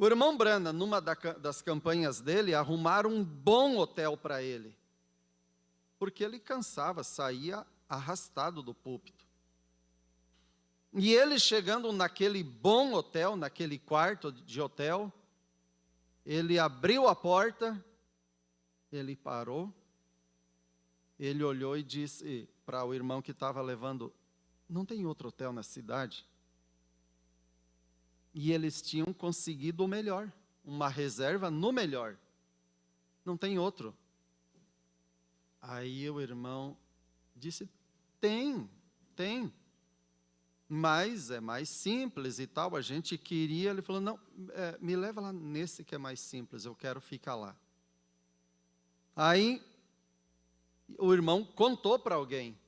O irmão Brana, numa das campanhas dele, arrumaram um bom hotel para ele, porque ele cansava, saía arrastado do púlpito. E ele chegando naquele bom hotel, naquele quarto de hotel, ele abriu a porta, ele parou, ele olhou e disse para o irmão que estava levando: não tem outro hotel na cidade? E eles tinham conseguido o melhor, uma reserva no melhor. Não tem outro. Aí o irmão disse: tem. Mas é mais simples e tal. A gente queria, ele falou: não, me leva lá nesse que é mais simples, eu quero ficar lá. Aí o irmão contou para alguém.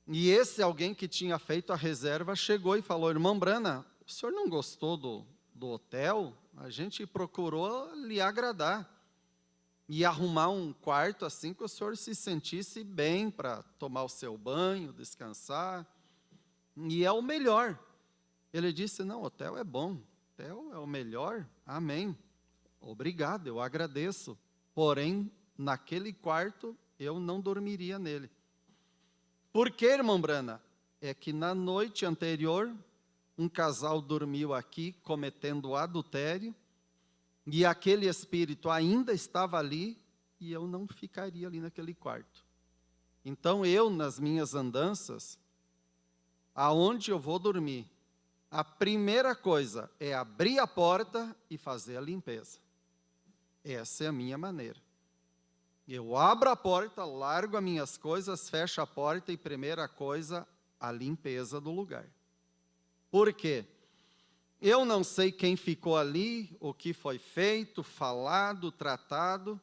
E esse alguém que tinha feito a reserva chegou e falou: irmão Brana, o senhor não gostou do hotel? A gente procurou lhe agradar e arrumar um quarto assim que o senhor se sentisse bem para tomar o seu banho, descansar. E é o melhor. Ele disse: não, hotel é bom, hotel é o melhor, amém. Obrigado, eu agradeço. Porém, naquele quarto eu não dormiria nele. Por quê, irmão Brana? É que na noite anterior, um casal dormiu aqui cometendo adultério, e aquele espírito ainda estava ali, e eu não ficaria ali naquele quarto. Então eu, nas minhas andanças, aonde eu vou dormir, a primeira coisa é abrir a porta e fazer a limpeza. Essa é a minha maneira. Eu abro a porta, largo as minhas coisas, fecho a porta e primeira coisa, a limpeza do lugar. Por quê? Eu não sei quem ficou ali, o que foi feito, falado, tratado,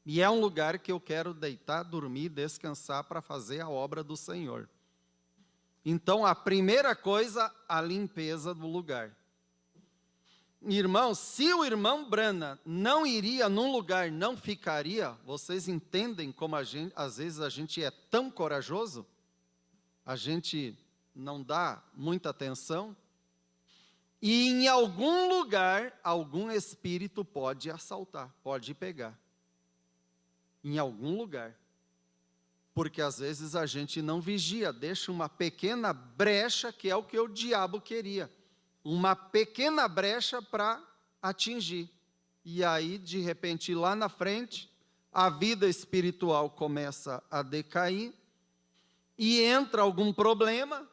e é um lugar que eu quero deitar, dormir, descansar para fazer a obra do Senhor. Então, a primeira coisa, a limpeza do lugar. Irmãos, se o irmão Brana não iria num lugar, não ficaria, vocês entendem como às vezes a gente é tão corajoso? A gente não dá muita atenção? E em algum lugar, algum espírito pode assaltar, pode pegar. Em algum lugar. Porque às vezes a gente não vigia, deixa uma pequena brecha, que é o que o diabo queria. Uma pequena brecha para atingir. E aí, de repente, lá na frente, a vida espiritual começa a decair e entra algum problema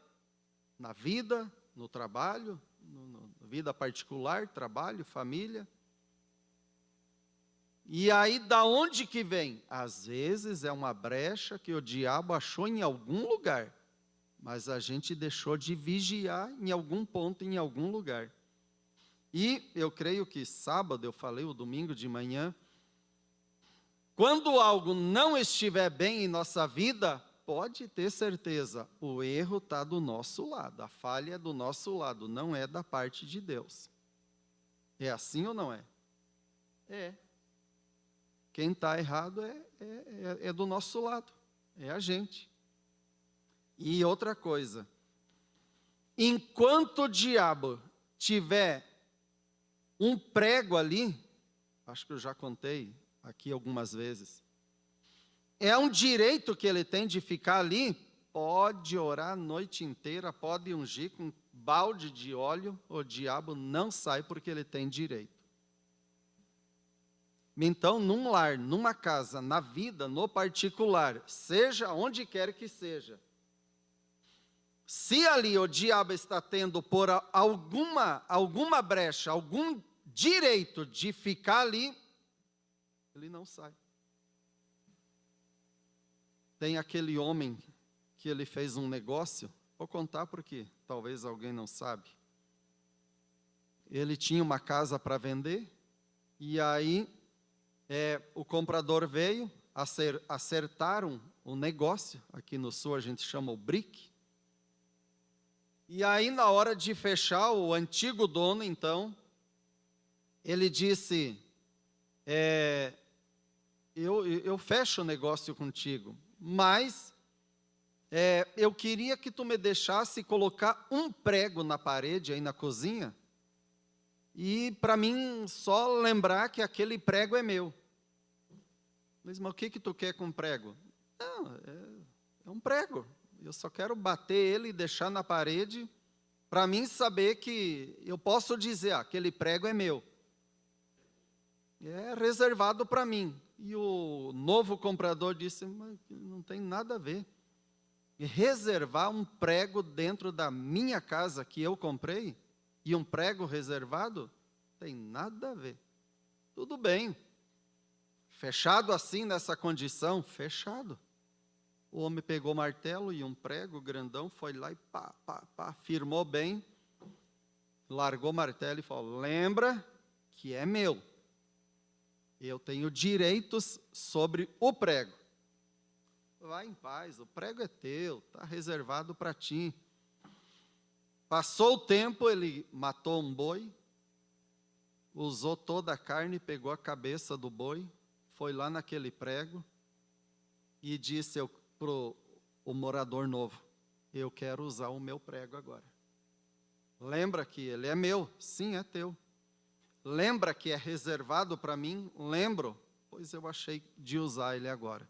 na vida, no trabalho, na vida particular, trabalho, família. E aí, da onde que vem? Às vezes é uma brecha que o diabo achou em algum lugar, mas a gente deixou de vigiar em algum ponto, em algum lugar. E eu creio que sábado, eu falei, o domingo de manhã, quando algo não estiver bem em nossa vida, pode ter certeza, o erro está do nosso lado, a falha é do nosso lado, não é da parte de Deus. É assim ou não é? É. Quem está errado é do nosso lado, é a gente. E outra coisa, enquanto o diabo tiver um prego ali, acho que eu já contei aqui algumas vezes, é um direito que ele tem de ficar ali, pode orar a noite inteira, pode ungir com um balde de óleo, o diabo não sai porque ele tem direito. Então, num lar, numa casa, na vida, no particular, seja onde quer que seja, se ali o diabo está tendo por alguma brecha, algum direito de ficar ali, ele não sai. Tem aquele homem que ele fez um negócio, vou contar porque talvez alguém não sabe. Ele tinha uma casa para vender, e aí o comprador veio, acertaram o negócio, aqui no sul a gente chama o brick, e aí na hora de fechar, o antigo dono então, ele disse, eu fecho o negócio contigo, mas eu queria que tu me deixasse colocar um prego na parede aí na cozinha, e para mim só lembrar que aquele prego é meu. Mas o que tu quer com prego? Não, é um prego. Eu só quero bater ele e deixar na parede, para mim saber que eu posso dizer, aquele prego é meu. É reservado para mim. E o novo comprador disse, mas não tem nada a ver. Reservar um prego dentro da minha casa que eu comprei, e um prego reservado, tem nada a ver. Tudo bem. Fechado assim, nessa condição, fechado. O homem pegou o martelo e um prego grandão, foi lá e pá, pá, pá, firmou bem, largou o martelo e falou, lembra que é meu. Eu tenho direitos sobre o prego. Vai em paz, o prego é teu, está reservado para ti. Passou o tempo, ele matou um boi, usou toda a carne, pegou a cabeça do boi, foi lá naquele prego e disse para o morador novo, eu quero usar o meu prego agora. Lembra que ele é meu? Sim, é teu. Lembra que é reservado para mim? Lembro, pois eu achei de usar ele agora.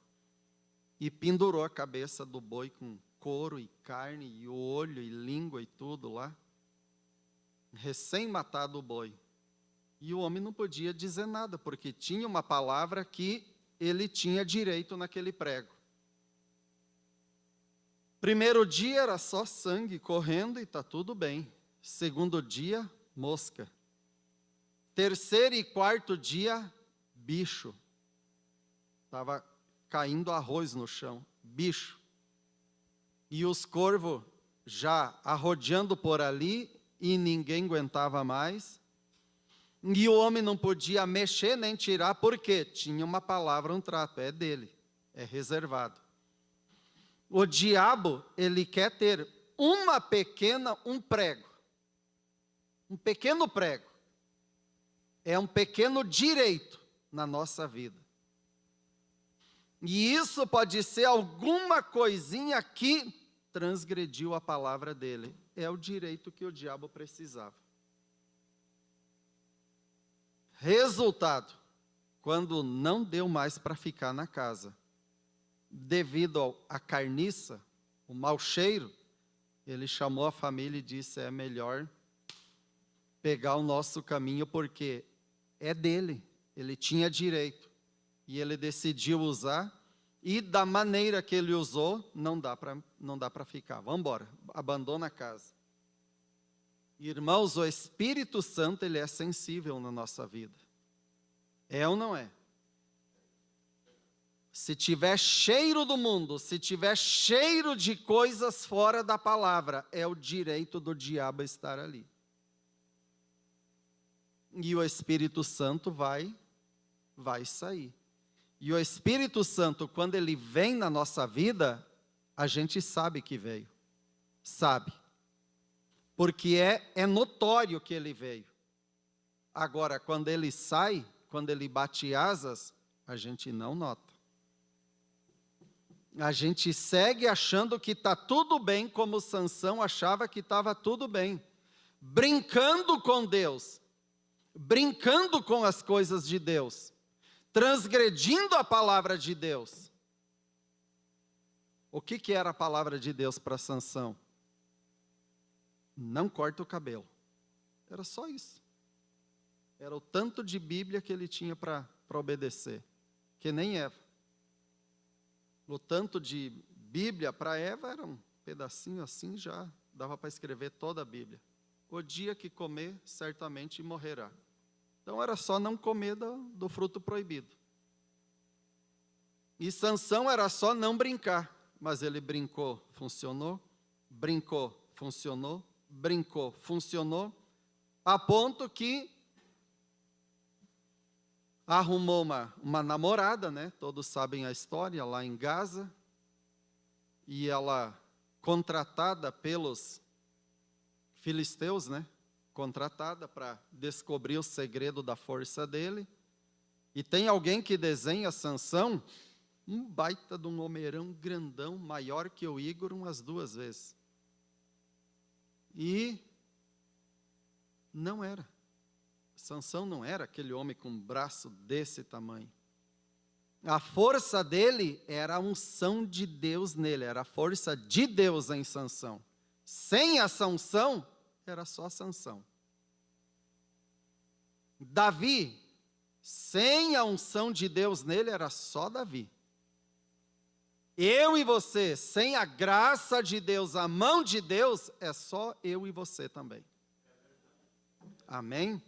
E pendurou a cabeça do boi com couro e carne, e o olho e língua e tudo lá. Recém-matado o boi. E o homem não podia dizer nada, porque tinha uma palavra que ele tinha direito naquele prego. Primeiro dia era só sangue correndo e está tudo bem. Segundo dia, mosca. Terceiro e quarto dia, bicho. Estava caindo arroz no chão, bicho. E os corvos já arrodeando por ali e ninguém aguentava mais. E o homem não podia mexer nem tirar, porque tinha uma palavra, um trato, é dele, é reservado. O diabo, ele quer ter um prego, um pequeno prego. É um pequeno direito na nossa vida. E isso pode ser alguma coisinha que transgrediu a palavra dele. É o direito que o diabo precisava. Resultado, quando não deu mais para ficar na casa, devido à carniça, o mau cheiro, ele chamou a família e disse, é melhor pegar o nosso caminho, porque é dele, ele tinha direito, e ele decidiu usar, e da maneira que ele usou, não dá para ficar, vamos embora, abandona a casa. Irmãos, o Espírito Santo, ele é sensível na nossa vida, é ou não é? Se tiver cheiro do mundo, se tiver cheiro de coisas fora da palavra, é o direito do diabo estar ali. E o Espírito Santo vai sair. E o Espírito Santo, quando ele vem na nossa vida, a gente sabe que veio. Sabe. Porque é notório que ele veio. Agora, quando ele sai, quando ele bate asas, a gente não nota. A gente segue achando que está tudo bem, como Sansão achava que estava tudo bem. Brincando com Deus. Brincando com as coisas de Deus, transgredindo a palavra de Deus. O que era a palavra de Deus para Sansão? Não corta o cabelo. Era só isso. Era o tanto de Bíblia que ele tinha para obedecer, que nem Eva. O tanto de Bíblia para Eva era um pedacinho assim, já dava para escrever toda a Bíblia. O dia que comer, certamente morrerá. Então era só não comer do fruto proibido. E Sansão era só não brincar, mas ele brincou, funcionou, brincou, funcionou, brincou, funcionou, a ponto que arrumou uma namorada, né? Todos sabem a história, lá em Gaza, e ela, contratada pelos filisteus, né? Contratada para descobrir o segredo da força dele. E tem alguém que desenha Sansão, um baita de um homerão grandão, maior que o Igor, umas 2 vezes. E não era. Sansão não era aquele homem com um braço desse tamanho. A força dele era a unção de Deus nele, era a força de Deus em Sansão. Sem a Sansão, era só Sansão. Davi, sem a unção de Deus nele, era só Davi. Eu e você, sem a graça de Deus, a mão de Deus, é só eu e você também. Amém?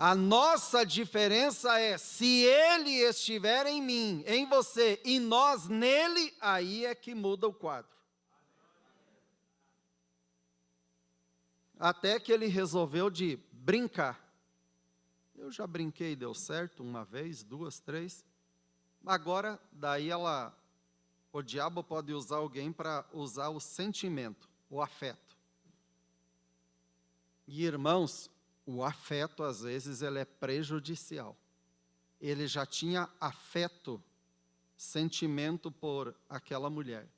A nossa diferença é, se Ele estiver em mim, em você, e nós nele, aí é que muda o quadro. Até que ele resolveu de brincar. Eu já brinquei, deu certo, uma vez, duas, três. Agora, daí o diabo pode usar alguém para usar o sentimento, o afeto. E irmãos, o afeto às vezes ele é prejudicial. Ele já tinha afeto, sentimento por aquela mulher.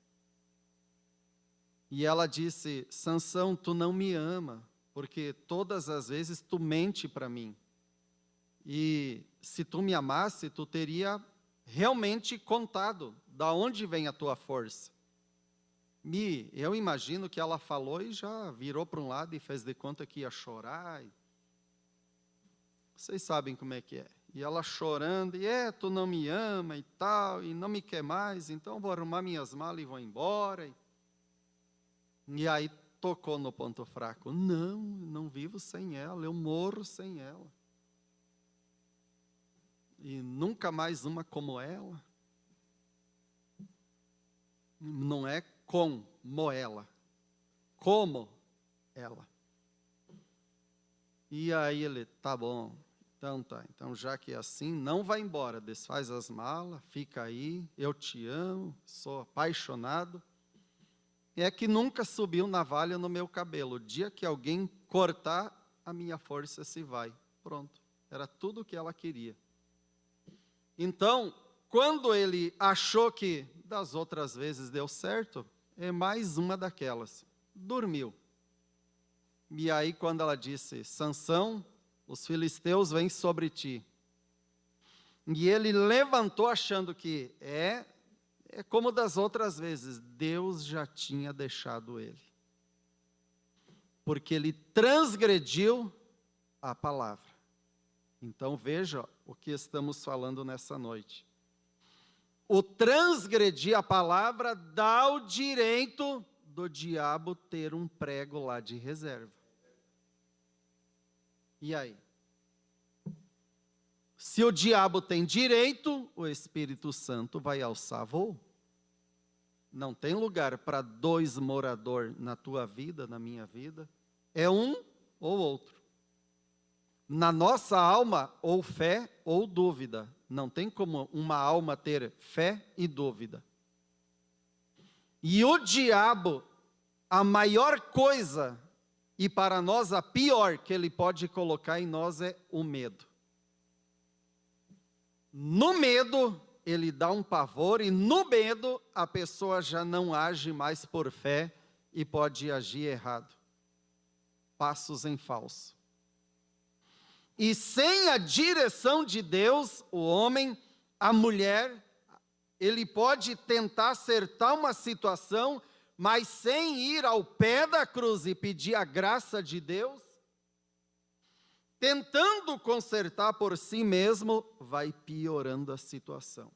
E ela disse: Sansão, tu não me ama, porque todas as vezes tu mente para mim. E se tu me amasse, tu teria realmente contado da onde vem a tua força. Eu imagino que ela falou e já virou para um lado e fez de conta que ia chorar. Vocês sabem como é que é. E ela chorando, tu não me ama e tal, e não me quer mais, então vou arrumar minhas malas e vou embora. E aí tocou no ponto fraco. Não vivo sem ela, eu morro sem ela. E nunca mais uma como ela. Não é como ela, como ela. E aí ele, tá bom, então já que é assim, não vai embora, desfaz as malas, fica aí, eu te amo, sou apaixonado. É que nunca subiu navalha no meu cabelo, o dia que alguém cortar, a minha força se vai. Pronto, era tudo o que ela queria. Então, quando ele achou que das outras vezes deu certo, é mais uma daquelas. Dormiu. E aí quando ela disse, Sansão, os filisteus vêm sobre ti. E ele levantou achando que é como das outras vezes, Deus já tinha deixado ele. Porque ele transgrediu a palavra. Então veja o que estamos falando nessa noite. O transgredir a palavra dá o direito do diabo ter um prego lá de reserva. E aí? Se o diabo tem direito, o Espírito Santo vai alçar voo. Não tem lugar para dois moradores na tua vida, na minha vida. É um ou outro. Na nossa alma, ou fé ou dúvida. Não tem como uma alma ter fé e dúvida. E o diabo, a maior coisa, e para nós a pior que ele pode colocar em nós é o medo. No medo, ele dá um pavor, e no medo, a pessoa já não age mais por fé e pode agir errado. Passos em falso. E sem a direção de Deus, o homem, a mulher, ele pode tentar acertar uma situação, mas sem ir ao pé da cruz e pedir a graça de Deus, tentando consertar por si mesmo, vai piorando a situação.